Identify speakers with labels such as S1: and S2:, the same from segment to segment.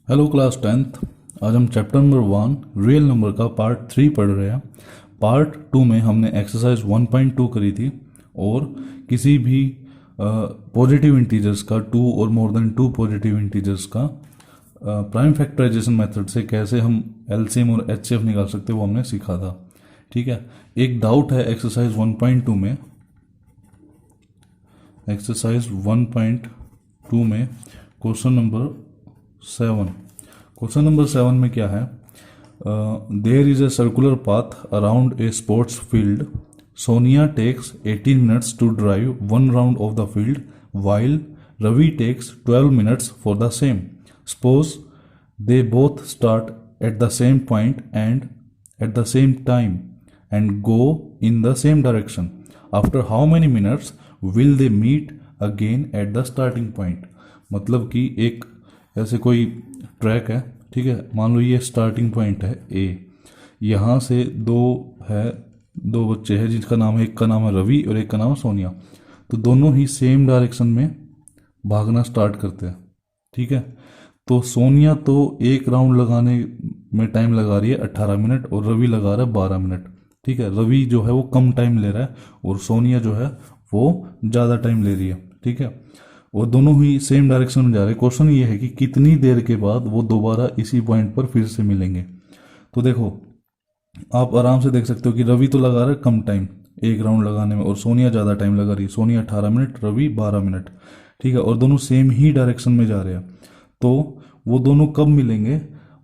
S1: Hello class 10th। आज हम chapter number 1 real number का पार्ट 3 पढ़ रहे हैं। पार्ट 2 में हमने एक्सरसाइज 1.2 करी थी और किसी भी पॉजिटिव इंटीजर्स का 2 और मोर देन 2 पॉजिटिव इंटीजर्स का प्राइम फैक्टराइजेशन मेथड से कैसे हम एलसीएम और एचसीएफ निकाल सकते हैं वो हमने सीखा था। ठीक है, एक डाउट है एक्सरसाइज 1.2 में। एक्सरसाइज 1.2 में क्वेश्चन नंबर 7। क्वेश्चन नंबर 7 में क्या है? There is a circular path around a sports field. Sonia takes 18 minutes to drive 1 round of the field while Ravi takes 12 minutes for the same. Suppose they both start at the same point and at the same time and go in the same direction. After how many minutes will they meet again at the starting point? मतलब कि एक ऐसे कोई track है, ठीक है, मान लो ये स्टार्टिंग पॉइंट है ए, यहाँ से दो बच्चे हैं जिनका नाम है, एक का नाम है रवि और एक का नाम है सोनिया। तो दोनों ही सेम डायरेक्शन में भागना स्टार्ट करते हैं। ठीक है, तो सोनिया तो एक राउंड लगाने में टाइम लगा रही है 18 मिनट और रवि लगा रहा है 12 मिनट। ठीक है, रवि जो है वो कम टाइम ले रहा है और सोनिया जो है वो ज़्यादा टाइम ले रही है। ठीक है, और दोनों ही सेम डायरेक्शन में जा रहे हैं। क्वेश्चन ये है कि कितनी देर के बाद वो दोबारा इसी पॉइंट पर फिर से मिलेंगे। तो देखो, आप आराम से देख सकते हो कि रवि तो लगा रहा है कम टाइम एक राउंड लगाने में और सोनिया ज़्यादा टाइम लगा रही है। Sonia 18 minute, Ravi 12 minute. ठीक है, और दोनों सेम ही डायरेक्शन में जा रहे हैं। तो वो दोनों कब मिलेंगे?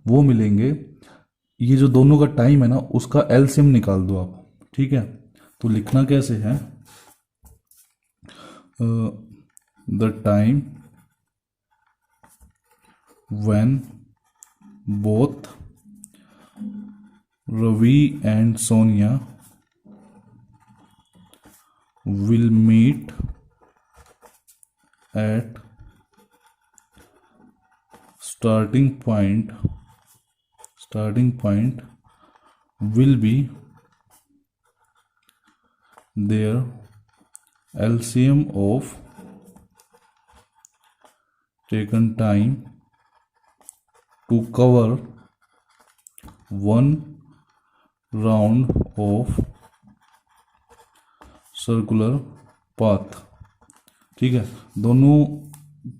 S1: वो मिलेंगे, ये जो दोनों का टाइम है ना, उसका एलसीएम निकाल दो आप। ठीक है, तो लिखना कैसे है? The time when both Ravi and Sonia will meet at starting point will be their LCM of taken time to cover 1 round of circular path। ठीक है, दोनों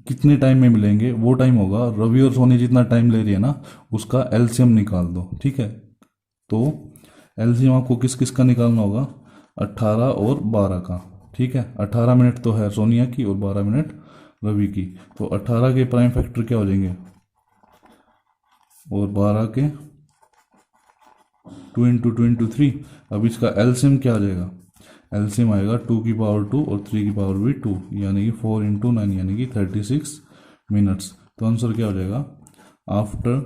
S1: कितने टाइम में मिलेंगे? वो टाइम होगा, रवि और सोनी जितना टाइम ले रही है ना, उसका एलसीएम निकाल दो। ठीक है, तो एलसीएम आपको किस किस का निकालना होगा? 18 और 12 का। ठीक है, 18 मिनट तो है सोनिया की और 12 मिनट रवि की। तो 18 के प्राइम फैक्टर क्या हो जाएंगे और 12 के 2 इंटू 2 इंटू 3। अब इसका एलसीएम क्या आ जाएगा? एलसीएम आएगा 2 की पावर 2 और 3 की पावर भी 2, यानी कि 4 इंटू 9 यानी कि 36 मिनट्स। तो आंसर क्या हो जाएगा? After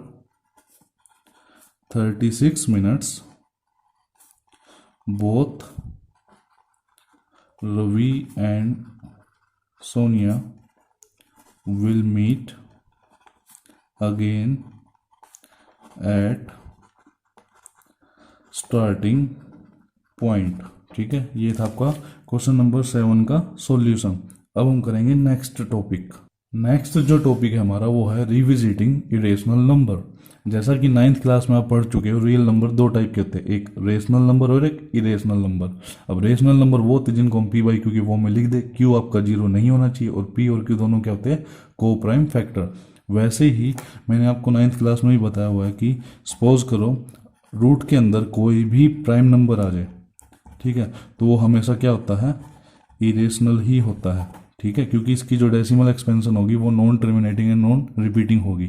S1: 36 minutes both Ravi and Sonia will meet again at starting point। ठीक है, ये था आपका क्वेश्चन नंबर 7 का सॉल्यूशन। अब हम करेंगे नेक्स्ट टॉपिक। नेक्स्ट जो टॉपिक है हमारा वो है रिविजिटिंग इरेशनल नंबर। जैसा कि 9th क्लास में आप पढ़ चुके हो, रियल नंबर 2 टाइप के होते हैं, एक रेशनल नंबर और एक इरेशनल नंबर। अब रेशनल नंबर वो होते हैं जिनको हम पी बाई क्यू की फॉर्म में लिख दे। क्यू आपका 0 नहीं होना चाहिए और पी और क्यू दोनों क्या होते हैं? को प्राइम फैक्टर। वैसे ही मैंने आपको 9th क्लास में भी बताया हुआ है कि सपोज करो रूट के अंदर कोई भी प्राइम नंबर आ जाए, ठीक है, तो वो हमेशा क्या होता है? इरेशनल ही होता है। ठीक है, क्योंकि इसकी जो डेसिमल एक्सपेंशन होगी वो non terminating and non repeating होगी।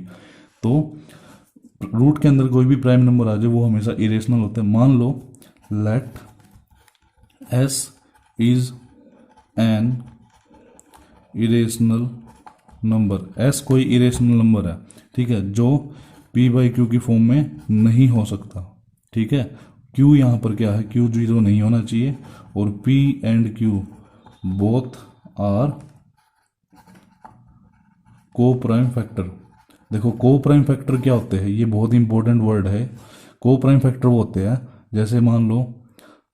S1: तो रूट के अंदर कोई भी प्राइम नंबर आ जाए वो हमेशा इरेशनल होते हैं। मान लो let S is an irrational number. S कोई इरेशनल नंबर है, ठीक है, जो पी बाई क्यू की फॉर्म में नहीं हो सकता। ठीक है, क्यू यहाँ पर क्या है? क्यू 0 नहीं होना चाहिए और P and Q both are coprime factor. देखो, को प्राइम फैक्टर क्या होते हैं? ये बहुत इंपॉर्टेंट वर्ड है। को प्राइम फैक्टर वो होते हैं, जैसे मान लो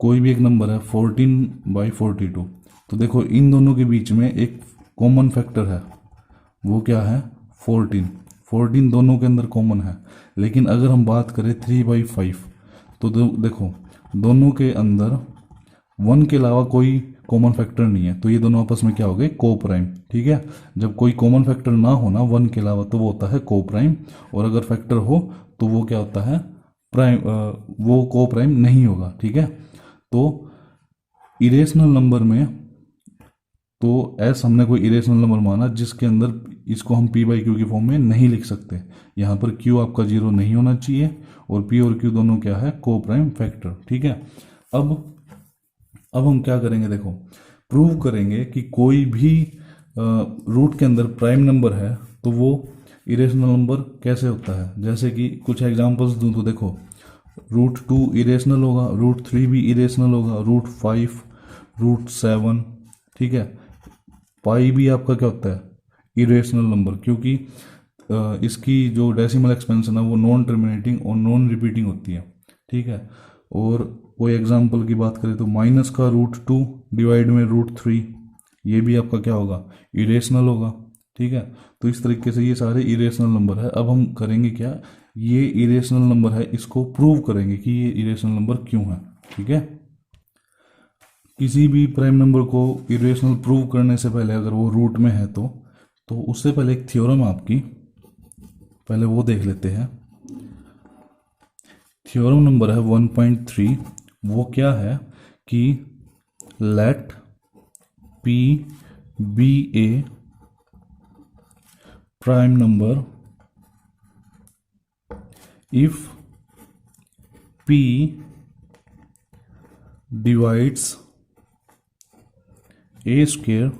S1: कोई भी एक नंबर है 14/42, तो देखो इन दोनों के बीच में एक कॉमन फैक्टर है, वो क्या है 14। 14 दोनों के अंदर कॉमन है। लेकिन अगर हम बात करें 3/5, तो देखो दोनों के अंदर 1 के अलावा कोई कॉमन फैक्टर नहीं है, तो ये दोनों आपस में क्या हो गए को प्राइम। ठीक है, जब कोई कॉमन फैक्टर ना हो ना 1 के अलावा, तो वो होता है को प्राइम, और अगर फैक्टर हो तो वो क्या होता है प्राइम, वो को प्राइम नहीं होगा। ठीक है, तो इरेशनल नंबर में तो एस हमने कोई इरेशनल नंबर माना जिसके अंदर इसको हम p/q की फॉर्म में नहीं लिख सकते। यहाँ पर q आपका 0 नहीं होना चाहिए, और p और q दोनों क्या है को प्राइम फैक्टर। ठीक है, अब हम क्या करेंगे, देखो प्रूव करेंगे कि कोई भी रूट के अंदर प्राइम नंबर है तो वो इरेशनल नंबर कैसे होता है। जैसे कि कुछ एग्जांपल्स दूं तो देखो √2 इरेशनल होगा, √3 भी इरेशनल होगा, √5, √7। ठीक है, पाई भी आपका क्या होता है इरेशनल नंबर, क्योंकि इसकी जो डेसिमल एक्सपेंशन है वो नॉन टर्मिनेटिंग और नॉन रिपीटिंग होती है। ठीक है, और कोई एग्जांपल की बात करें तो माइनस का √2 डिवाइड में √3, ये भी आपका क्या होगा इरेशनल होगा। ठीक है, तो इस तरीके से ये सारे इरेशनल नंबर है। अब हम करेंगे क्या, ये इरेशनल नंबर है इसको प्रूव करेंगे कि ये इरेशनल नंबर क्यों है। ठीक है, किसी भी प्राइम नंबर को इरेशनल प्रूव करने से पहले अगर वो रूट में है तो उससे पहले एक थ्योरम आपकी, पहले वो देख लेते हैं। थ्योरम नंबर है 1.3। वो क्या है कि let p be a prime number if p divides a square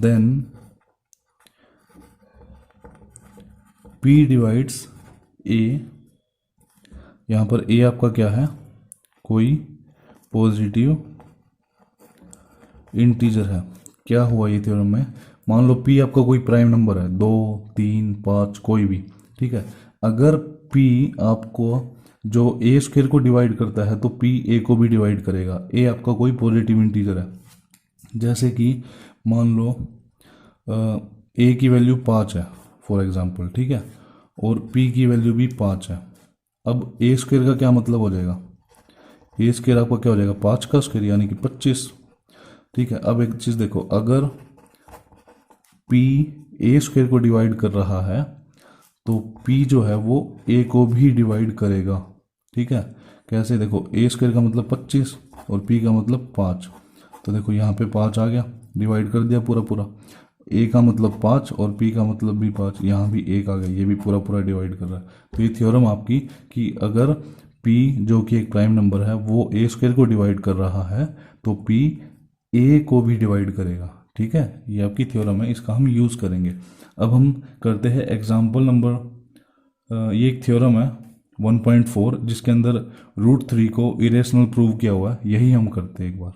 S1: then p divides a। यहाँ पर a आपका क्या है कोई पॉजिटिव इंटीजर है। क्या हुआ ये थ्योरम में, मान लो p आपका कोई प्राइम नंबर है 2, 3, 5 कोई भी। ठीक है, अगर p आपको जो a स्क्वायर को डिवाइड करता है तो p a को भी डिवाइड करेगा। a आपका कोई पॉजिटिव इंटीजर है, जैसे कि मान लो a की वैल्यू 5 है फॉर एग्जांपल। ठीक है, और p की वैल्यू भी 5 है। अब a स्क्वायर का क्या मतलब हो जाएगा, a स्क्वायर आपका क्या हो जाएगा 5 का स्क्वायर यानी कि 25। ठीक है, अब एक चीज़ देखो, अगर p a स्क्वायर को डिवाइड कर रहा है तो p जो है वो a को भी डिवाइड करेगा। ठीक है, कैसे, देखो a स्क्वायर का मतलब 25 और p का मतलब 5, तो देखो यहाँ पे 5 आ गया, डिवाइड कर दिया पूरा पूरा। a का मतलब 5 और p का मतलब भी 5, यहाँ भी 1 आ गया, ये भी पूरा पूरा डिवाइड कर रहा है। तो ये थ्योरम आपकी कि अगर p जो कि एक प्राइम नंबर है वो a स्क्वायर को डिवाइड कर रहा है तो p a को भी डिवाइड करेगा। ठीक है, ये आपकी थ्योरम है, इसका हम यूज़ करेंगे। अब हम करते हैं एग्जाम्पल नंबर, ये एक थ्योरम है 1.4 जिसके अंदर √3 को इरेशनल प्रूव किया हुआ है, यही हम करते हैं एक बार।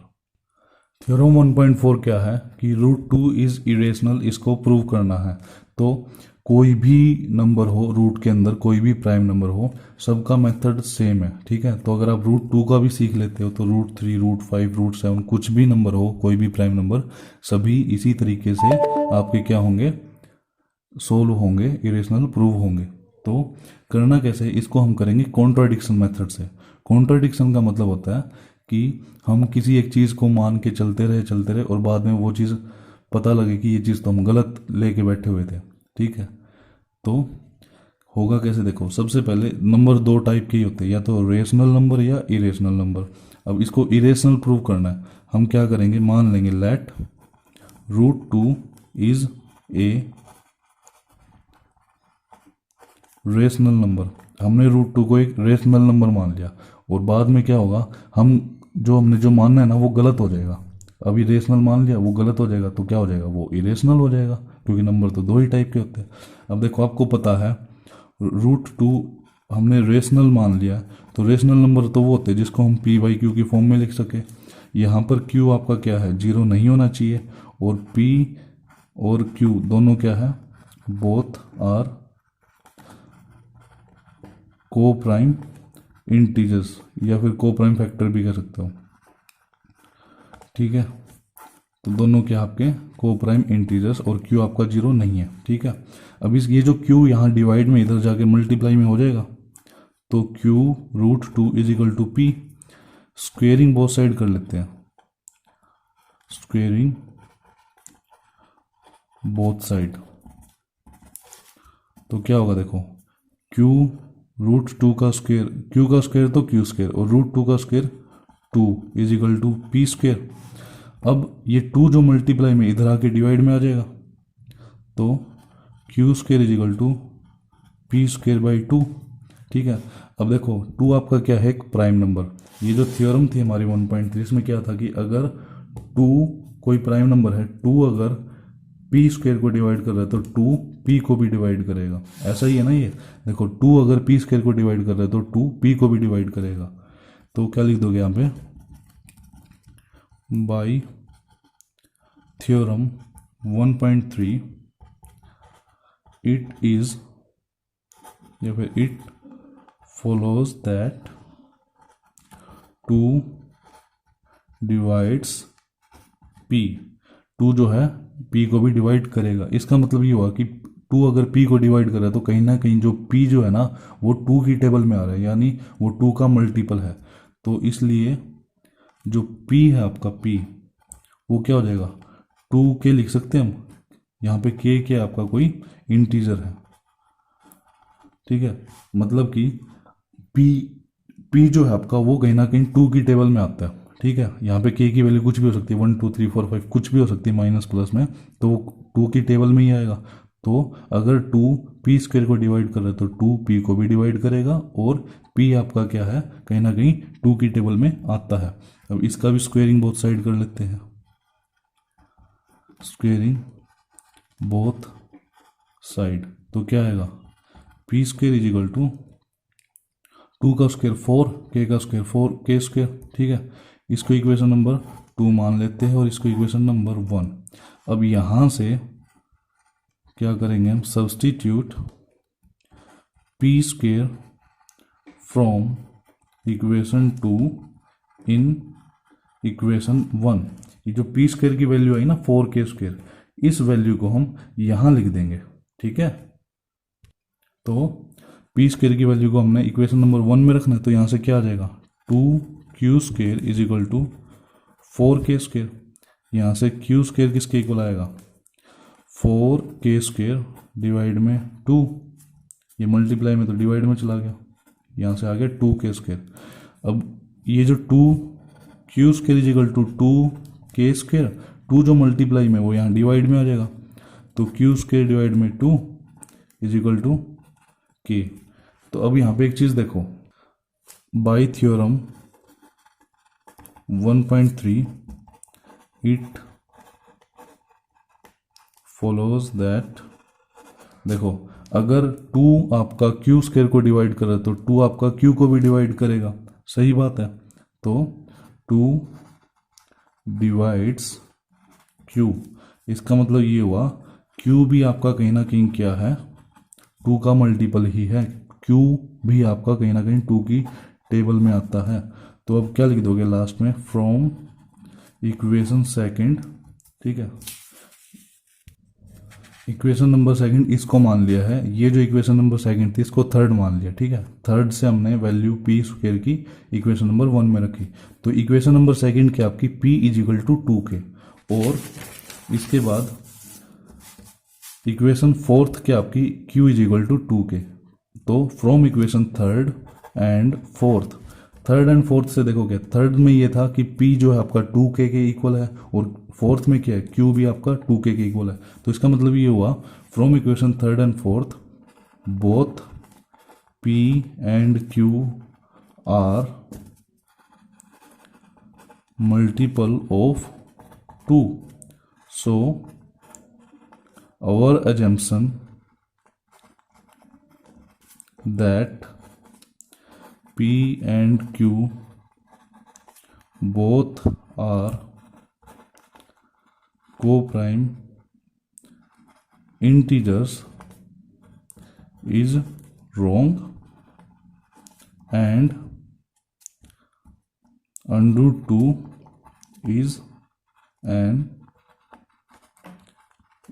S1: थ्योरम 1.4 क्या है कि √2 इज इरेशनल, इसको प्रूव करना है। तो कोई भी नंबर हो रूट के अंदर, कोई भी प्राइम नंबर हो, सबका मेथड सेम है। ठीक है, तो अगर आप √2 का भी सीख लेते हो तो √3, √5, √7 कुछ भी नंबर हो, कोई भी प्राइम नंबर, सभी इसी तरीके से आपके क्या होंगे सोल्व होंगे, इरेशनल प्रूव होंगे। तो करना कैसे, इसको हम करेंगे कॉन्ट्राडिक्शन मेथड से। कॉन्ट्राडिक्शन का मतलब होता है कि हम किसी एक चीज़ को मान के चलते रहे और बाद में वो चीज़ पता लगे कि ये चीज़ तो हम गलत लेके बैठे हुए थे। ठीक है, तो होगा कैसे, देखो सबसे पहले नंबर दो टाइप के ही होते हैं, या तो रेशनल नंबर या इरेशनल नंबर। अब इसको इरेशनल प्रूव करना है, हम क्या करेंगे, मान लेंगे let √2 is a rational number. हमने √2 को एक रेशनल नंबर मान लिया, और बाद में क्या होगा, हमने जो मानना है ना वो गलत हो जाएगा। अभी रेशनल मान लिया, वो गलत हो जाएगा, तो क्या हो जाएगा, वो इरेशनल हो जाएगा, क्योंकि नंबर तो दो ही टाइप के होते हैं। अब देखो आपको पता है √2 हमने रेशनल मान लिया, तो रेशनल नंबर तो वो होते हैं जिसको हम p/q की फॉर्म में लिख सके। यहाँ पर q आपका क्या है 0 नहीं होना चाहिए, और p और q दोनों क्या है, both are coprime integers, या फिर को प्राइम फैक्टर भी कह सकते हो, ठीक है। तो दोनों क्या आपके को प्राइम इंटीजर्स, और क्यू आपका जीरो नहीं है, ठीक है। अब इस ये जो क्यू यहाँ डिवाइड में इधर जाके मल्टीप्लाई में हो जाएगा, तो Q root two is equal to P. Squaring both side कर लेते हैं, स्क्वेयरिंग बोथ साइड, तो क्या होगा देखो, क्यू रूट टू का स्क्वेयर, क्यू का स्क्वेयर तो क्यू स्क्वेयर, और रूट टू का square two is equal to P square. अब ये टू जो मल्टीप्लाई में इधर आके डिवाइड में आ जाएगा, तो Q square is equal to P square by two, ठीक है। अब देखो टू आपका क्या है, एक प्राइम नंबर। ये जो थ्योरम थी हमारी 1.3, इसमें क्या था कि अगर टू कोई प्राइम नंबर है, टू अगर पी स्क्वेयर को डिवाइड कर रहा है तो टू पी को भी डिवाइड करेगा, ऐसा ही है ना। ये देखो टू अगर पी स्क्वेयर को डिवाइड कर रहा है तो टू पी को भी डिवाइड करेगा। तो क्या लिख दोगे यहाँ पे, बाई थ्योरम 1.3 इट इज, या फिर it follows that 2 divides p, 2 जो है p को भी डिवाइड करेगा। इसका मतलब ये हुआ कि 2 अगर p को डिवाइड कर रहा है तो कहीं ना कहीं जो p जो है ना वो 2 की टेबल में आ रहा है, यानी वो 2 का मल्टीपल है। तो इसलिए जो p है आपका p, वो क्या हो जाएगा, 2 के लिख सकते हैं हम, यहाँ पे k क्या आपका कोई इंटीजर है, ठीक है। मतलब कि पी जो है आपका वो कहीं ना कहीं 2 की टेबल में आता है, ठीक है। यहाँ पे के की वैल्यू कुछ भी हो सकती है, 1 2 3 4 5 कुछ भी हो सकती है माइनस प्लस में, तो वो 2 की टेबल में ही आएगा। तो अगर 2 पी स्क्वेयर को डिवाइड कर रहा है तो 2 पी को भी डिवाइड करेगा, और पी आपका क्या है, कहीं ना कहीं 2 की टेबल में आता है। अब इसका भी स्क्वेयरिंग बोथ साइड कर लेते हैं, स्क्वेयरिंग बोथ साइड, तो क्या आएगा, P square is equal to 2 का स्क्वेयर 4, के का स्क्वेयर 4 के स्क्वेयर, ठीक है। इसको इक्वेशन नंबर 2 मान लेते हैं और इसको इक्वेशन नंबर 1। अब यहाँ से क्या करेंगे हम, substitute P square from equation 2 in equation 1। ये जो पी स्क्वेयर की वैल्यू आई ना 4 के स्क्वेयर, इस वैल्यू को हम यहाँ लिख देंगे, ठीक है। तो पी स्क्वेयर की वैल्यू को हमने इक्वेशन नंबर 1 में रखना है, तो यहाँ से क्या आ जाएगा, 2 Q square is equal to 4 के स्क्वेयर। यहाँ से क्यू स्क्वेयर किसके इक्वल आएगा, 4 के स्क्वेयर डिवाइड में 2, ये मल्टीप्लाई में तो डिवाइड में चला गया, यहाँ से आ गया 2 के स्क्वेयर। अब ये जो 2 Q square is equal to 2 के स्क्वेयर, 2 जो मल्टीप्लाई में वो यहाँ डिवाइड में आ जाएगा, तो क्यू स्क्वेयर डिवाइड में 2 इज इक्वल टू के। तो अब यहाँ पे एक चीज़ देखो, by theorem 1.3 it follows that, देखो अगर 2 आपका क्यू स्क्वेयर को डिवाइड कर रहा है तो 2 आपका क्यू को भी डिवाइड करेगा, सही बात है। तो 2 डिवाइड्स क्यू, इसका मतलब ये हुआ क्यू भी आपका कहीं ना कहीं क्या है, 2 का मल्टीपल ही है, क्यू भी आपका कहीं ना कहीं 2 की टेबल में आता है। तो अब क्या लिख दोगे लास्ट में, फ्रॉम इक्वेशन सेकंड, ठीक है। इक्वेशन नंबर सेकंड इसको मान लिया है, ये जो इक्वेशन नंबर सेकंड थी इसको थर्ड मान लिया, ठीक है। थर्ड से हमने वैल्यू पी स्क्वेयर की इक्वेशन नंबर 1 में रखी, तो इक्वेशन नंबर सेकंड क्या आपकी पी इज इक्वल टू 2 के, और इसके बाद इक्वेशन फोर्थ क्या आपकी q इज इक्वल टू 2 के। तो from equation third and fourth, third and fourth से देखो क्या, थर्ड में ये था कि p जो है आपका 2k के इक्वल है, और फोर्थ में क्या है, q भी आपका 2k के इक्वल है। तो इसका मतलब ये हुआ from equation third and fourth both p and q are multiple of 2। So our assumption that P and Q both are co-prime integers is wrong, and √2 is an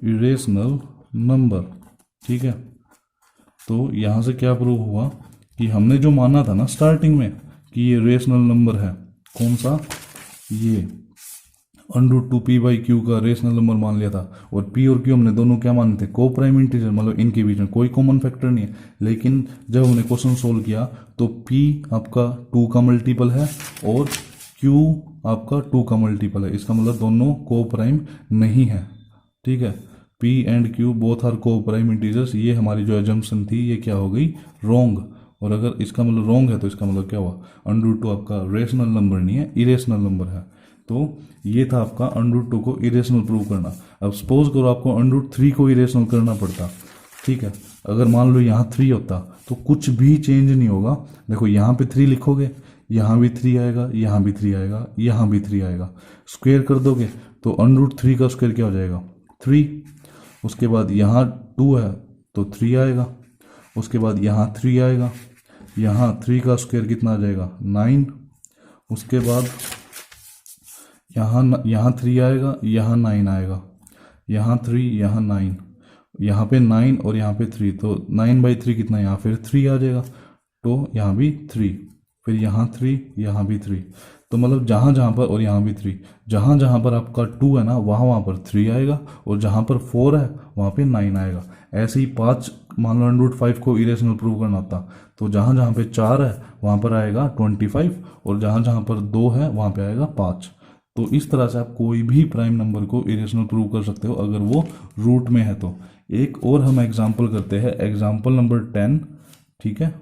S1: irrational number. ठीक है, तो यहाँ से क्या प्रूव हुआ कि हमने जो माना था ना स्टार्टिंग में कि ये रेशनल नंबर है, कौन सा, ये √2 p/q का रेशनल नंबर मान लिया था, और p और q हमने दोनों क्या माने थे, को प्राइम इंटीजर, मतलब इनके बीच में कोई कॉमन फैक्टर नहीं है। लेकिन जब हमने क्वेश्चन सोल्व किया तो p आपका 2 का मल्टीपल है और q आपका 2 का मल्टीपल है, इसका मतलब दोनों को प्राइम नहीं है। ठीक है, p and q both are coprime integers, ये हमारी जो एजम्पशन थी ये क्या हो गई, रॉन्ग। और अगर इसका मतलब रॉन्ग है तो इसका मतलब क्या हुआ, √2 आपका रेशनल नंबर नहीं है, इरेशनल नंबर है। तो ये था आपका √2 को इरेशनल प्रूव करना। अब सपोज करो आपको √3 को इरेशनल करना पड़ता। ठीक है, अगर मान लो यहाँ 3 होता तो कुछ भी चेंज नहीं होगा। देखो यहाँ पे 3 लिखोगे, यहाँ भी 3 आएगा, यहाँ भी 3 आएगा, यहाँ भी 3 आएगा। स्क्वायर कर दोगे तो √3 का स्क्वायर क्या हो जाएगा, 3। उसके बाद यहाँ 2 है तो 3 आएगा। उसके बाद यहाँ 3 आएगा, यहाँ 3 का स्क्वायर कितना आ जाएगा, 9। उसके बाद यहाँ 3 आएगा, यहाँ 9 आएगा, यहाँ 3, यहाँ 9, यहाँ पे 9 और यहाँ पे 3, तो 9/3 कितना, यहाँ फिर 3 आ जाएगा, तो यहाँ भी 3, फिर यहाँ 3, यहाँ भी 3। तो मतलब जहाँ जहाँ पर, और यहाँ भी 3, जहाँ जहाँ पर आपका 2 है ना वहाँ वहाँ पर 3 आएगा, और जहाँ पर 4 है वहाँ पे 9 आएगा। ऐसे ही 5 मान लो √5 को इरेशनल प्रूव करना होता तो जहाँ जहाँ पे 4 है वहाँ पर आएगा 25, और जहाँ जहाँ पर 2 है वहाँ पे आएगा 5। तो इस तरह से आप कोई भी प्राइम नंबर को इरेशनल प्रूव कर सकते हो अगर वो रूट में है तो। एक और हम एग्जांपल करते हैं, एग्जांपल नंबर 10। ठीक है,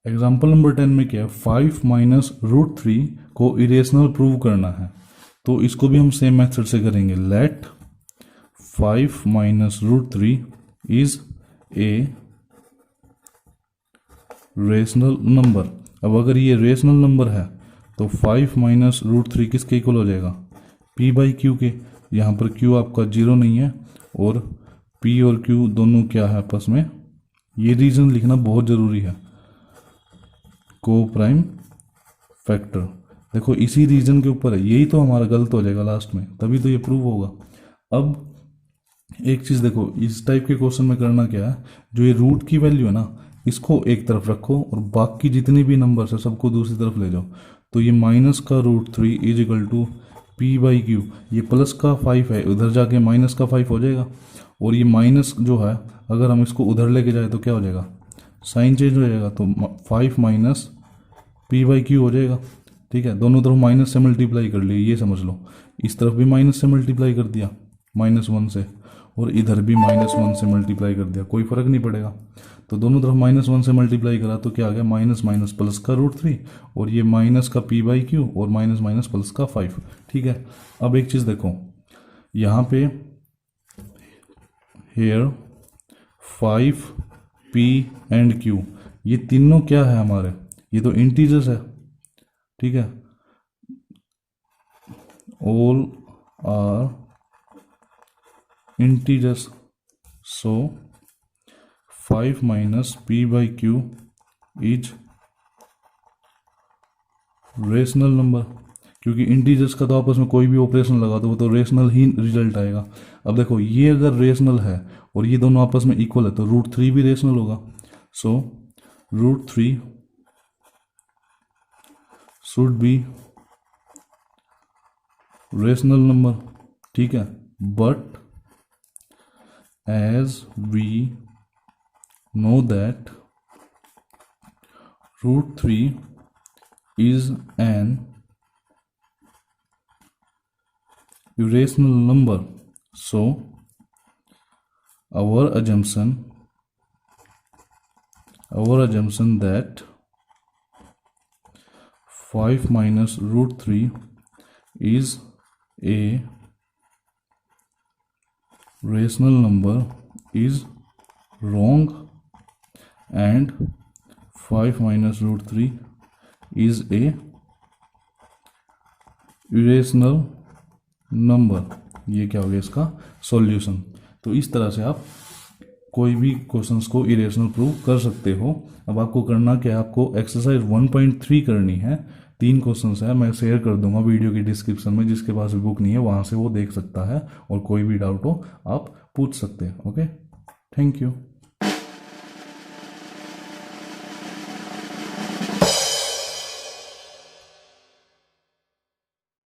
S1: एग्जांपल नंबर 10 में क्या है, 5 - √3 को इरेशनल प्रूव करना है। तो इसको भी हम सेम मेथड से करेंगे। Let 5 - √3 is a rational number. अब अगर ये रेशनल नंबर है तो 5 - √3 किसके इक्वल हो जाएगा, p/q के। यहाँ पर q आपका 0 नहीं है और p और q दोनों क्या है आपस में, ये रीजन लिखना बहुत ज़रूरी है, को प्राइम फैक्टर। देखो इसी रीजन के ऊपर है, यही तो हमारा गलत हो जाएगा लास्ट में, तभी तो ये प्रूव होगा। अब एक चीज़ देखो, इस टाइप के क्वेश्चन में करना क्या है, जो ये रूट की वैल्यू है ना इसको एक तरफ रखो और बाकी जितने भी नंबर्स है सबको दूसरी तरफ ले जाओ। तो ये माइनस का √3 इज इक्वल टू p/q, ये प्लस का 5 है, उधर जाके माइनस का 5 हो जाएगा। और ये माइनस जो है अगर हम इसको उधर लेके जाए तो क्या हो जाएगा, साइन चेंज हो जाएगा, तो 5 - p/q हो जाएगा। ठीक है, दोनों तरफ माइनस से मल्टीप्लाई कर लिए, ये समझ लो। इस तरफ भी माइनस से मल्टीप्लाई कर दिया -1 से, और इधर भी -1 से मल्टीप्लाई कर दिया, कोई फर्क नहीं पड़ेगा। तो दोनों तरफ -1 से मल्टीप्लाई करा तो क्या आ गया, माइनस माइनस प्लस का √3, और ये माइनस का p/q और माइनस माइनस प्लस का 5। ठीक है, अब एक चीज़ देखो यहाँ पे, हेयर 5 p एंड q, ये तीनों क्या है हमारे, ये तो इंटीजर्स है। ठीक है, all are integers, so 5 - p/q is rational number, क्योंकि इंटीजर्स का तो आपस में कोई भी ऑपरेशन लगा दो वो तो रेशनल ही रिजल्ट आएगा। अब देखो ये अगर रेशनल है और ये दोनों आपस में इक्वल है तो √3 भी रेशनल होगा। So √3 should be rational number. ठीक है, but as we know that √3 is an irrational number, so our assumption that 5 - √3 is a rational number is wrong, and 5 - √3 is a irrational number। ये क्या हो गया इसका सॉल्यूशन। तो इस तरह से आप कोई भी क्वेश्चंस को इरेशनल प्रूव कर सकते हो। अब आपको करना क्या है, आपको एक्सरसाइज 1.3 करनी है, 3 क्वेश्चंस है, मैं शेयर कर दूंगा वीडियो की डिस्क्रिप्शन में, जिसके पास भी बुक नहीं है वहाँ से वो देख सकता है, और कोई भी डाउट हो आप पूछ सकते हैं। Okay, thank you.